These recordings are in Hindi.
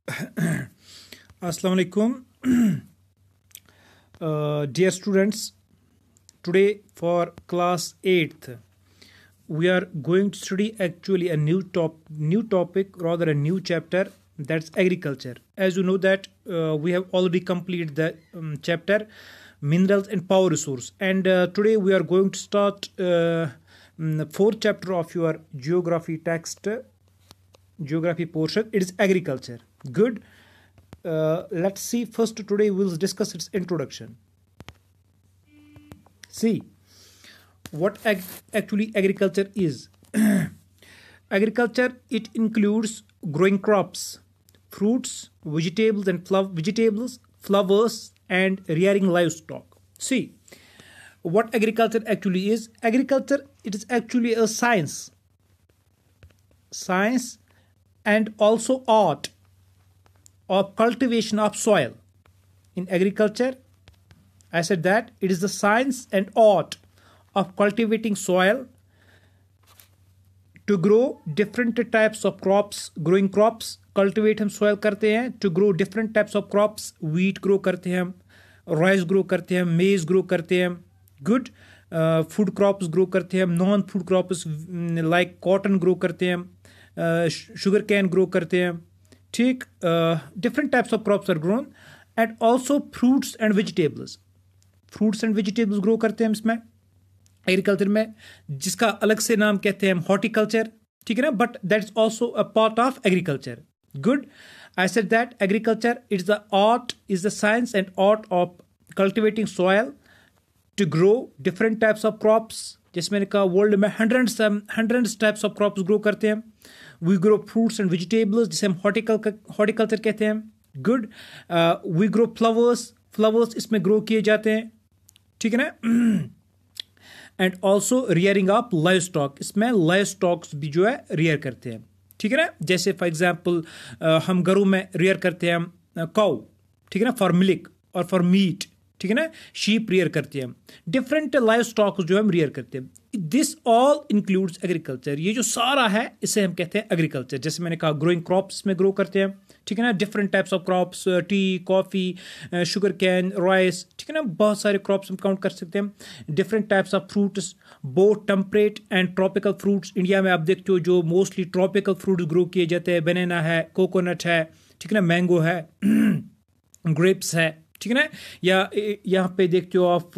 Assalamu alaikum. Dear students, today for class 8th, we are going to study actually a new topic, rather a new chapter, that's agriculture. As you know that we have already completed the chapter minerals and power resource, and today we are going to start fourth chapter of your geography text, geography portion. It is agriculture. Good. Let's see. First, today we'll discuss its introduction. See what actually agriculture is. Agriculture, it includes growing crops, fruits, vegetables, flowers, and rearing livestock. See what agriculture actually is. Agriculture, it is actually a science and also art of cultivation of soil. In agriculture, I said that it is the science and art of cultivating soil to grow different types of crops. Growing crops, cultivate हम soil करते हैं to grow different types of crops. Wheat grow करते हैं हम, rice grow करते हैं, maize grow करते हैं. Good. Food crops grow करते हैं, non food crops like cotton grow करते हैं, sugar cane grow करते हैं. ठीक. Different types of crops are grown, and also fruits and vegetables grow करते हैं इसमें एग्रीकल्चर में, जिसका अलग से नाम कहते हैं हॉर्टिकल्चर. ठीक है ना, but that is also a part of agriculture. Good. I said that agriculture is the art, is the science and art of cultivating soil to grow different types of crops. जैसे मैंने कहा, वर्ल्ड में hundreds types of crops grow करते हैं. We grow fruits and vegetables, जिसे हम हॉर्टिकल्चर कहते हैं. गुड. वी ग्रो फ्लावर्स इसमें ग्रो किए जाते हैं. ठीक है ना. And also rearing of live stock, इसमें लाइव स्टॉक्स भी जो है रियर करते हैं. ठीक है ना. जैसे फॉर एग्जाम्पल हम घरों में रियर करते हैं काउ. ठीक है ना, फॉर मिल्क और फॉर मीट. ठीक है ना. शीप रियर करते हैं. डिफरेंट लाइव स्टॉक्स जो हम रियर करते हैं. This all includes agriculture. ये जो सारा है इसे हम कहते हैं एग्रीकल्चर. जैसे मैंने कहा, ग्रोइंग क्रॉप्स में ग्रो करते हैं. ठीक है ना. Different types of crops, T, coffee, sugar cane, rice. ठीक है ना, बहुत सारे क्रॉप्स हम काउंट कर सकते हैं. Different types of fruits, both temperate and tropical fruits. India में आप देखते हो जो मोस्टली ट्रॉपिकल फ्रूट्स ग्रो किए जाते हैं. बनाना है, कोकोनट है, ठीक है ना, मैंगो है, ग्रेप्स है. ठीक है ना. या यहाँ पे देखते हो आप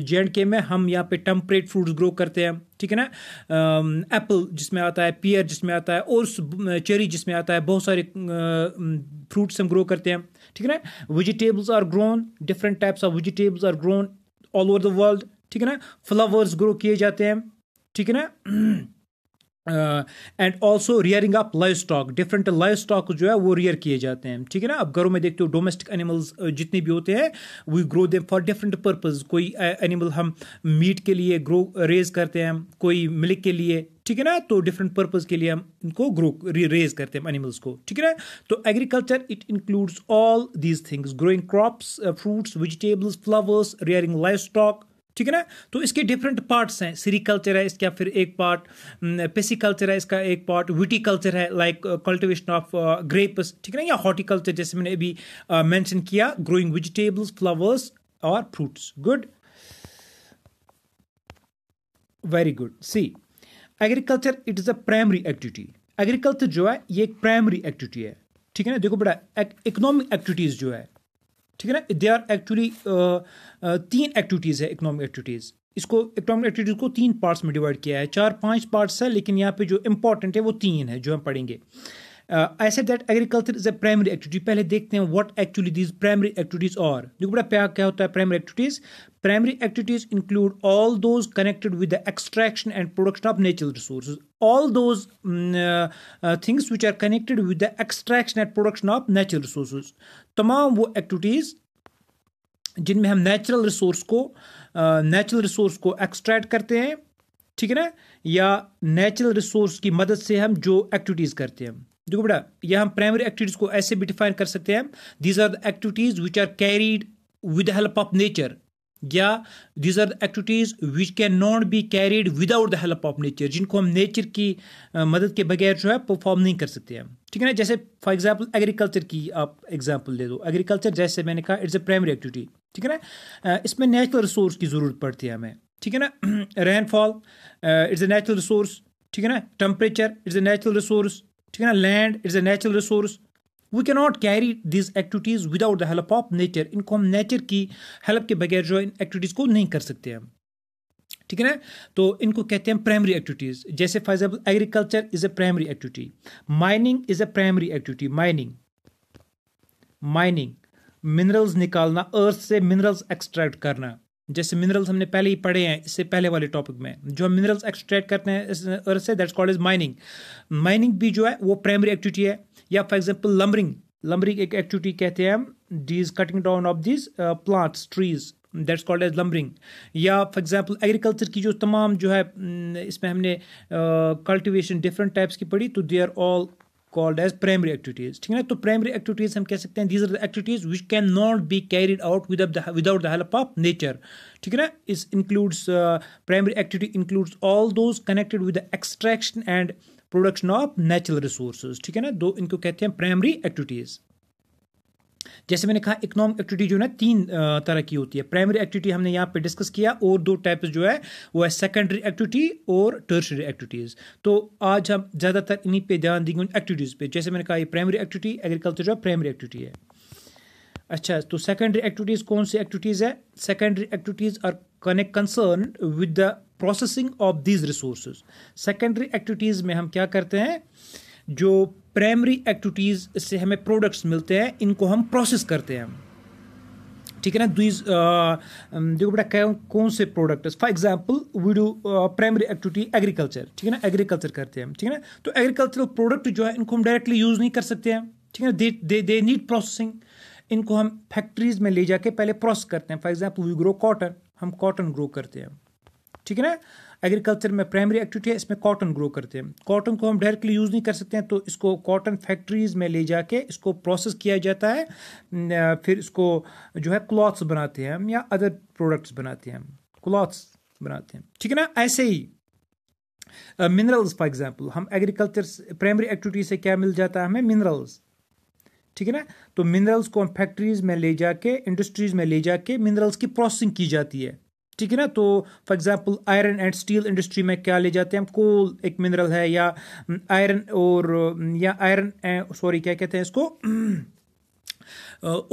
J&K में हम यहाँ पे टेम्परेट फ्रूट्स ग्रो करते हैं. ठीक है ना. एप्पल जिसमें आता है, पियर जिसमें आता है, और चेरी जिसमें आता है. बहुत सारे फ्रूट्स हम ग्रो करते हैं. ठीक है ना. Vegetables are grown, different types of vegetables are grown all over the world. ठीक है ना. फ्लावर्स ग्रो किए जाते हैं. ठीक है ना. And also rearing of live stock, different live stock जो है वो रियर किए जाते हैं. ठीक है ना. अब घरों में देखते हो डोमेस्टिक एनिमल्स जितने भी होते हैं, we grow them for different purpose. कोई एनिमल हम मीट के लिए रेज करते हैं, कोई मिल्क के लिए. ठीक है ना. तो डिफरेंट पर्पज के लिए हम इनको रेज करते हैं एनिमल्स को. ठीक है ना. तो agriculture it includes all these things, growing crops, fruits, vegetables, flowers, rearing live stock. ठीक है ना. तो इसके डिफरेंट पार्ट्स हैं. सीरिकल्चर है इसका फिर एक पार्ट, पेसिकल्चर है इसका एक पार्ट, विटिकल्चर है लाइक कल्टिवेशन ऑफ ग्रेप्स. ठीक है ना. या हॉर्टिकल्चर जैसे मैंने अभी मेंशन किया, ग्रोइंग वेजिटेबल्स, फ्लावर्स और fruits. Good, very good. See agriculture it is a primary activity. Agriculture जो है ये एक प्राइमरी एक्टिविटी है. ठीक है ना. देखो बेटा, इकोनॉमिक एक्टिविटीज जो है, ठीक है ना, दे आर एक्चुअली 3 एक्टिविटीज़ है इकोनॉमिक एक्टिविटीज़. इसको इकोनॉमिक एक्टिविटीज़ को 3 पार्ट्स में डिवाइड किया है. 4-5 पार्ट्स है, लेकिन यहाँ पे जो इंपॉर्टेंट है वो 3 है जो हम पढ़ेंगे. I said that agriculture is a primary activity. पहले देखते हैं what actually these primary activities are. देखो बेटा क्या होता है primary activities. Primary activities include all those connected with the extraction and production of natural resources. All those things which are connected with the extraction and production of natural resources. तमाम वो एक्टिविटीज जिनमें हम नेचुरल रिसोर्स को एक्सट्रैक्ट करते हैं. ठीक है ना. या नेचुरल रिसोर्स की मदद से हम जो एक्टिविटीज करते हैं. देखो बेटा, यह हम प्राइमरी एक्टिविटीज को ऐसे भी डिफाइन कर सकते हैं. These are the activities which are carried with the help of nature. या these are the activities which can not be carried without the help of nature, जिनको हम नेचर की मदद के बगैर जो है परफॉर्म नहीं कर सकते हैं, ठीक है ना। जैसे फॉर एग्जांपल एग्रीकल्चर की आप एग्जांपल दे दो। एग्रीकल्चर जैसे मैंने कहा इट्स अ प्राइमरी एक्टिविटी, ठीक है ना। इसमें नेचुरल रिसोर्स की ज़रूरत पड़ती है हमें, ठीक है ना। Rainfall it's a natural resource, ठीक है ना। Temperature it's a natural resource, ठीक है ना। Land it's a natural resource. We can not carry this activities without the help of nature, इनको हम नेचर की हेल्प के बगैर जो इन एक्टिविटीज़ को नहीं कर सकते हम, ठीक है ना। तो इनको कहते हैं प्राइमरी एक्टिविटीज़। जैसे for example agriculture is a primary activity, mining is a primary activity. Mining mining minerals निकालना, अर्थ से मिनरल्स एक्सट्रैक्ट करना। जैसे मिनरल्स हमने पहले ही पढ़े हैं इससे पहले वाले टॉपिक में, जो हम मिनरल्स एक्सट्रैक्ट करते हैं इस अर्थ से, that's called as mining. Mining भी जो है वो प्राइमरी एक्टिविटी है। या फॉर एग्जांपल लंबरिंग, लंबरिंग एक एक्टिविटी कहते हैं हम, these cutting down of these plants trees, that's called as lumbering. या फॉर एग्जांपल एग्रीकल्चर की जो तमाम जो है इसमें हमने कल्टिवेशन डिफरेंट टाइप्स की पढ़ी, तो they are all called as primary activities, ठीक है ना। तो प्राइमरी एक्टिविटीज हम कह सकते हैं these are the activities which can not be carried out without the help of nature, ठीक है ना। इस includes primary activity includes all those connected with the extraction and production of natural resources, ठीक है ना। दो इनको कहते हैं प्राइमरी एक्टिविटीज। जैसे मैंने कहा इकोनॉमिक एक्टिविटी जो है ना तीन तरह की होती है। प्राइमरी एक्टिविटी हमने यहाँ पे डिस्कस किया, और दो टाइप्स जो है वो है सेकेंडरी एक्टिविटी और टर्शियरी एक्टिविटीज़। तो आज हम ज़्यादातर इन्हीं पे ध्यान देंगे, उन एक्टिविटीज़ पे। जैसे मैंने कहा ये प्राइमरी एक्टिविटी, एग्रीकल्चर जो है प्राइमरी एक्टिविटी है। अच्छा, तो सेकेंडरी एक्टिविटीज़ कौन सी एक्टिविटीज़ है? Secondary activities are concern with the processing of these resources. Secondary activities में हम क्या करते हैं, जो प्राइमरी एक्टिविटीज़ से हमें प्रोडक्ट्स मिलते हैं इनको हम प्रोसेस करते हैं, ठीक है ना। देखो बेटा कौन से products, for example we do primary activity agriculture, ठीक है ना। एग्रीकल्चर करते हैं, ठीक है ना। तो एग्रीकल्चरल प्रोडक्ट जो है इनको हम डायरेक्टली यूज़ नहीं कर सकते हैं, ठीक है ना। They need processing. इनको हम फैक्ट्रीज में ले जाके पहले प्रोसेस करते हैं। For example we grow cotton, हम कॉटन ग्रो करते हैं, ठीक है ना। एग्रीकल्चर में प्राइमरी एक्टिविटी है, इसमें कॉटन ग्रो करते हैं। कॉटन को हम डायरेक्टली यूज़ नहीं कर सकते हैं, तो इसको कॉटन फैक्ट्रीज में ले जाके इसको प्रोसेस किया जाता है, फिर इसको जो है क्लॉथ्स बनाते हैं हम, या अदर प्रोडक्ट्स बनाते हैं हम, क्लॉथ्स बनाते हैं, ठीक है ना। ऐसे ही मिनरल्स फॉर एग्जांपल, हम एग्रीकल्चर प्राइमरी एक्टिविटी से क्या मिल जाता है हमें, मिनरल्स, ठीक है ना। तो मिनरल्स को हम फैक्ट्रीज में ले जाके, इंडस्ट्रीज में ले जाके मिनरल्स की प्रोसेसिंग की जाती है, ठीक है ना। तो for example iron and steel industry में क्या ले जाते हैं हम, कोल एक मिनरल है, या आयरन, और या आयरन सॉरी क्या कहते हैं इसको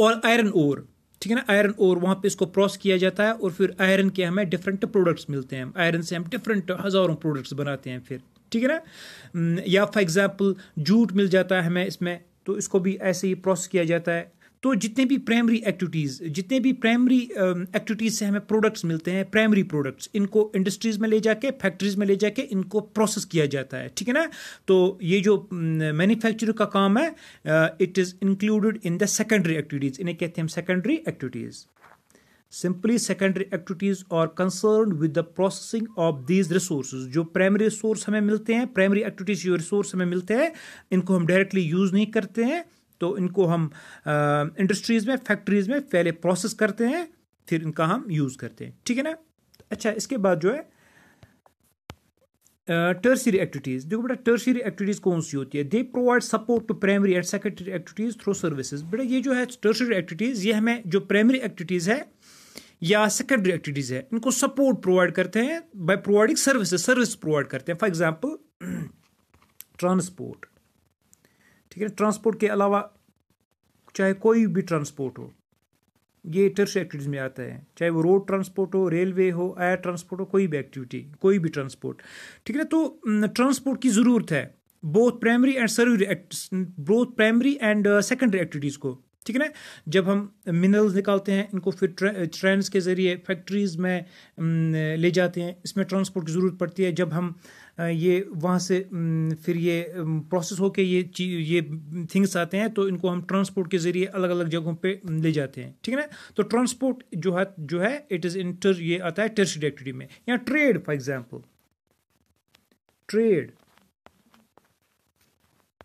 और आयरन ओर, ठीक है ना। आयरन ओर वहाँ पे इसको प्रोसेस किया जाता है, और फिर आयरन के हमें डिफरेंट प्रोडक्ट्स मिलते हैं। आयरन से हम डिफरेंट हज़ारों प्रोडक्ट्स बनाते हैं फिर, ठीक है ना। या फॉर एग्जांपल जूट मिल जाता है हमें इसमें, तो इसको भी ऐसे ही प्रोसेस किया जाता है। तो जितने भी प्राइमरी एक्टिविटीज़ से हमें प्रोडक्ट्स मिलते हैं, प्राइमरी प्रोडक्ट्स, इनको इंडस्ट्रीज़ में ले जाके, फैक्ट्रीज़ में ले जाके इनको प्रोसेस किया जाता है, ठीक है ना। तो ये जो मैन्युफैक्चरिंग का काम है, it is included in the secondary activities, इन्हें कहते हैं secondary activities. Simply secondary activities are concern with the processing of these resources. जो प्राइमरी रिसोर्स हमें मिलते हैं, प्राइमरी एक्टिविटीज़ जो रिसोर्स हमें मिलते हैं, इनको हम डायरेक्टली यूज़ नहीं करते हैं, तो इनको हम इंडस्ट्रीज़ में, फैक्ट्रीज़ में पहले प्रोसेस करते हैं, फिर इनका हम यूज़ करते हैं, ठीक है ना। अच्छा, इसके बाद जो है टर्शियरी एक्टिविटीज़। देखो बेटा टर्शियरी एक्टिविटीज़ कौन सी होती है, they provide support to primary and secondary activities through services. बेटा ये जो है टर्शियरी एक्टिविटीज़, ये हमें जो प्राइमरी एक्टिविटीज़ है या सेकेंडरी एक्टिविटीज़ है, इनको सपोर्ट प्रोवाइड करते हैं बाय प्रोवाइडिंग सर्विस प्रोवाइड करते हैं। फॉर एग्जांपल ट्रांसपोर्ट, ठीक है। ट्रांसपोर्ट के अलावा चाहे कोई भी ट्रांसपोर्ट हो, ये टर्शियरी एक्टिविटीज़ में आता है, चाहे वो रोड ट्रांसपोर्ट हो, रेलवे हो, एयर ट्रांसपोर्ट हो, कोई भी एक्टिविटी, कोई भी ट्रांसपोर्ट, ठीक है ना। तो ट्रांसपोर्ट की ज़रूरत है both primary and secondary activities को, ठीक है ना। जब हम मिनरल्स निकालते हैं, इनको फिर ट्रेन्स के ज़रिए फैक्ट्रीज़ में ले जाते हैं, इसमें ट्रांसपोर्ट की ज़रूरत पड़ती है। जब हम ये वहाँ से फिर ये प्रोसेस होके ये थिंग्स आते हैं, तो इनको हम ट्रांसपोर्ट के ज़रिए अलग अलग जगहों पे ले जाते हैं, ठीक है ना। तो ट्रांसपोर्ट जो है इट इज़ ये आता है टर्शियरी एक्टिविटी में। या ट्रेड, फॉर एग्जांपल ट्रेड,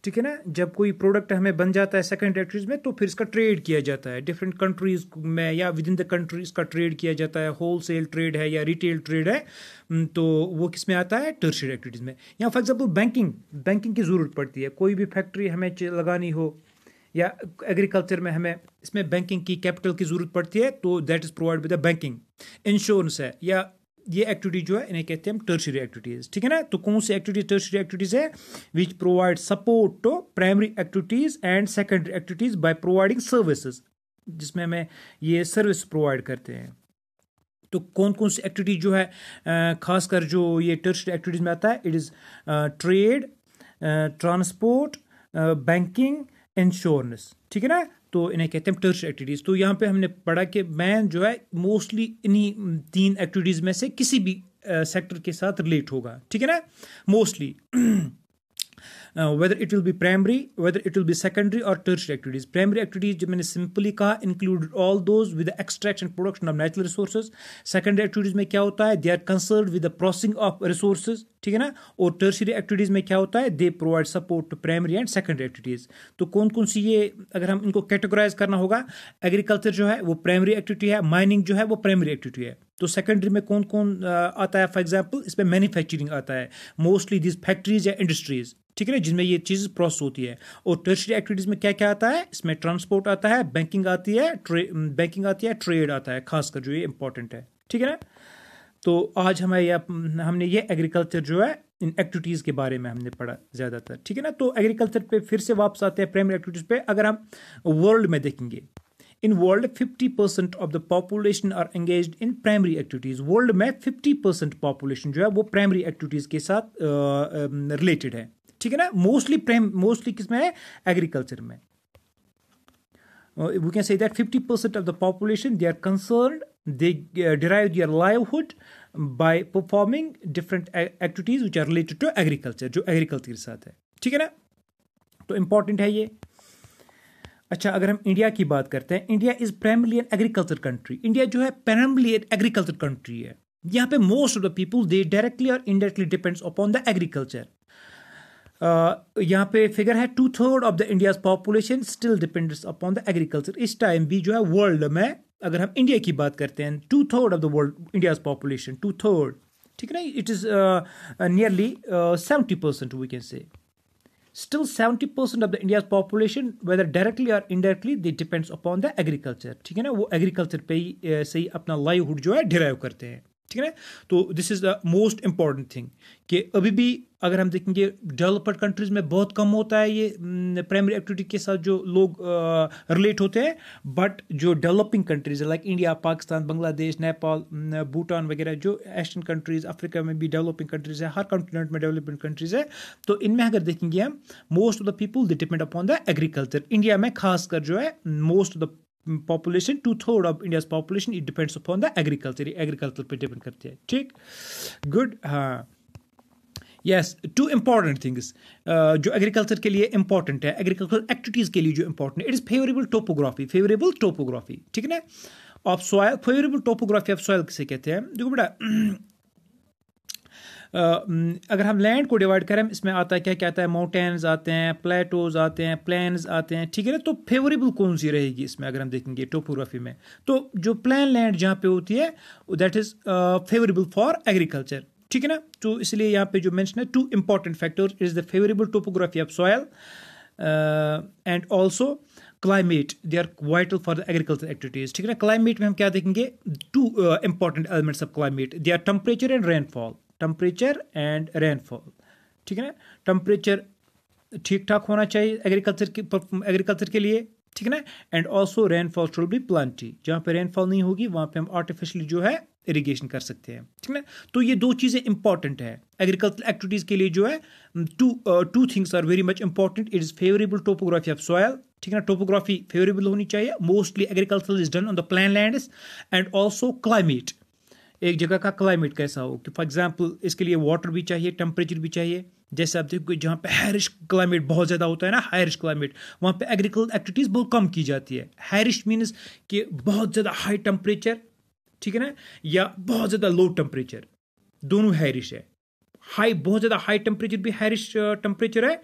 ठीक है ना। जब कोई प्रोडक्ट हमें बन जाता है सेकेंडरी एक्टिविटीज़ में, तो फिर इसका ट्रेड किया जाता है डिफरेंट कंट्रीज़ में या विद इन द कंट्री इसका ट्रेड किया जाता है। होल सेल ट्रेड है या रिटेल ट्रेड है, तो वो किस में आता है, टर्शियरी एक्टिविटीज़ में। या फॉर एग्जांपल बैंकिंग की ज़रूरत पड़ती है, कोई भी फैक्ट्री हमें लगानी हो या एग्रीकल्चर में हमें इसमें बैंकिंग की कैपिटल की ज़रूरत पड़ती है, तो that is provide with the banking. Insurance है, या ये एक्टिविटी जो है इन्हें कहते हैं हम टर्शियरी एक्टिविटीज़। ठीक है ना। तो कौन सी एक्टिविटी टर्शियरी एक्टिविटीज़ है, which provide support to primary activities and secondary activities by providing services, जिसमें हमें ये सर्विस प्रोवाइड करते हैं। तो कौन कौन सी एक्टिविटी जो है खासकर जो ये टर्शियरी एक्टिविटीज़ में आता है, it is trade, transport, banking, insurance. ठीक है ना। तो इन्हें कहते हैं टर्शियरी एक्टिविटीज़। तो यहाँ पे हमने पढ़ा कि मैन जो है मोस्टली इन्हीं 3 एक्टिविटीज़ में से किसी भी सेक्टर के साथ रिलेट होगा। ठीक है ना, mostly whether it will be primary, whether it will be secondary or tertiary activities. Primary activities जो मैंने simply कहा included all those with the extraction and production of natural resources. Secondary activities में क्या होता है, they are concerned with the processing of resources. ठीक है ना। और tertiary activities में क्या होता है, they provide support to primary and secondary activities. तो कौन कौन सी ये अगर हम इनको कैटेगराइज करना होगा, एग्रीकल्चर जो है वो प्राइमरी एक्टिविटी है, माइनिंग जो है वो प्राइमरी एक्टिविटी है। तो सेकेंडरी में कौन कौन आता है, फॉर एग्जांपल इसमें मैन्युफैक्चरिंग आता है, मोस्टली दिस फैक्ट्रीज या इंडस्ट्रीज। ठीक है ना, जिनमें ये चीज़ प्रोसेस होती है। और टर्शियरी एक्टिविटीज़ में क्या क्या आता है, इसमें ट्रांसपोर्ट आता है, बैंकिंग आती है, ट्रेड आता है, खासकर जो ये इंपॉर्टेंट है। ठीक है ना। तो आज हमने ये एग्रीकल्चर जो है इन एक्टिविटीज़ के बारे में हमने पढ़ा ज़्यादातर। ठीक है ना। तो एग्रीकल्चर पे फिर से वापस आते हैं प्राइमरी एक्टिविटीज़ पे। अगर हम वर्ल्ड में देखेंगे, in world 50% of the population are engaged in primary activities. World में 50% पॉपुलेशन जो है वो प्राइमरी एक्टिविटीज़ के साथ रिलेटेड है। ठीक है ना। मोस्टली किस में है, एग्रीकल्चर में। We can say that 50% of the population, they are concerned, they derive their livelihood by performing different activities which are related to agriculture, जो एग्रीकल्चर के साथ है। ठीक है ना। तो इंपॉर्टेंट है ये। अच्छा, अगर हम इंडिया की बात करते हैं, India is primarily an agriculture country. India जो है प्राइमरली एन एग्रीकल्चर कंट्री है। यहाँ पे most of the people they directly और indirectly depends upon the agriculture. यहाँ पे फिगर है 2/3 of the India's population still depends upon the agriculture. इस टाइम भी जो है वर्ल्ड में अगर हम इंडिया की बात करते हैं, 2/3 of the world India's population, 2/3। ठीक है ना। It is nearly 70% we can say. Still 70% of the India's population, whether directly or indirectly, they depends upon the agriculture. ठीक है ना। वो एग्रीकल्चर पे ही से ही अपना लाइवहुड जो है डिराइव करते हैं। ठीक है ना। तो this is the most important thing कि अभी भी अगर हम देखेंगे डेवलप्ड कंट्रीज़ में बहुत कम होता है ये प्राइमरी एक्टिविटी के साथ जो लोग रिलेट होते हैं। बट जो डेवलपिंग कंट्रीज़ है लाइक इंडिया, पाकिस्तान, बांग्लादेश, नेपाल, भूटान वगैरह, जो एशियन कंट्रीज़, अफ्रीका में भी डेवलपिंग कंट्रीज़ है, हर कॉन्टिनेंट में डेवलपिंग कंट्रीज़ है। तो इनमें अगर देखेंगे हम, most of the people they depend upon the agriculture. India में खासकर जो है most of the population, 2/3 of India's population, it depends upon the agriculture. Agriculture पे डिपेंड करती है। ठीक, गुड। हाँ, यस, 2 इंपॉर्टेंट थिंग्स जो एग्रीकल्चर के लिए इंपॉर्टेंट है, एग्रीकल्चर एक्टिविटीज़ के लिए जो इंपॉर्टेंट है, इट इज़ फेवरेबल टोपोग्राफी। ठीक है ना। Of soil, favourable topography of soil किसे कहते हैं, देखो बेटा अगर हम लैंड को डिवाइड करें, इसमें आता है क्या क्या आता है, माउंटेन्स आते हैं, प्लेटोज आते हैं, प्लेन्स आते हैं। ठीक है ना। तो फेवरेबल कौन सी रहेगी इसमें अगर हम देखेंगे टोपोग्राफी में, तो जो प्लेन लैंड जहाँ पे होती है that is favourable for agriculture. ठीक है ना। तो इसलिए यहाँ पे जो मेंशन है 2 important factors, is the favourable topography of soil and also climate, they are vital for the agriculture activities. ठीक है ना। क्लाइमेट में हम क्या देखेंगे, 2 important elements of climate, they are temperature and rainfall. ठीक है ना। टेम्परेचर ठीक ठाक होना चाहिए एग्रीकल्चर के लिए। ठीक है ना। And also rainfall should be plenty. जहाँ पे रेनफॉल नहीं होगी वहाँ पे हम आर्टिफिशियली जो है इरिगेशन कर सकते हैं। ठीक है ना। तो ये 2 चीज़ें इंपॉर्टेंट है एग्रीकल्चर एक्टिविटीज़ के लिए जो है। Two things are very much important, it is favourable topography of soil. ठीक है ना। टोपोग्राफी फेवरेबल होनी चाहिए, mostly agriculture is done on the plain lands, and also climate, एक जगह का क्लाइमेट कैसा हो कि फॉर एग्जांपल इसके लिए वाटर भी चाहिए, टेम्परेचर भी चाहिए। जैसे आप देखो जहाँ पे हाइरिश क्लाइमेट बहुत ज़्यादा होता है ना, हाइरिश क्लाइमेट, वहाँ पे एग्रीकल्चर एक्टिविटीज़ बहुत कम की जाती है। हाइरिश मीन्स कि बहुत ज़्यादा हाई टेम्परेचर, ठीक है ना, या बहुत ज़्यादा लो टेम्परेचर, दोनों हाइरिश है। हाई, बहुत ज़्यादा हाई टेम्परेचर भी हैरिश टेम्परेचर है,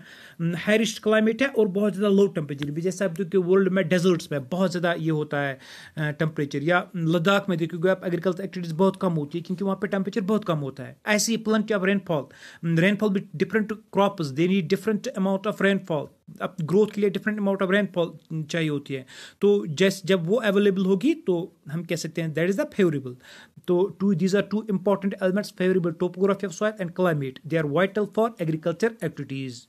हैरिश क्लाइमेट है, और बहुत ज़्यादा लो टेम्परेचर भी। जैसे आप देखिए वर्ल्ड में डेजर्ट्स में बहुत ज़्यादा ये होता है टेम्परेचर, या लद्दाख में देखिएगा आप एग्रीकल्चर एक्टिविटीज़ बहुत कम होती है क्योंकि वहाँ पे टेम्परेचर बहुत कम होता है। ऐसे ही प्लेंटी ऑफ रेनफॉल भी different crops they need different amount of rainfall, अब ग्रोथ के लिए डिफरेंट अमाउंट ऑफ रेनफॉल चाहिए होती है। तो जैसे जब वो अवेलेबल होगी तो हम कह सकते हैं दैट इज़ द फेवरेबल। तो these are two important elements, favourable topography of soil and climate, they are vital for agriculture activities.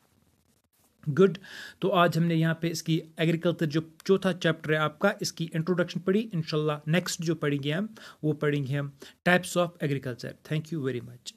Good. तो आज हमने यहाँ पे इसकी एग्रीकल्चर जो चौथा चैप्टर है आपका, इसकी इंट्रोडक्शन पढ़ी। इंशाल्लाह नेक्स्ट जो पढ़ेंगे हम वो पढ़ेंगे हम types of agriculture. Thank you very much.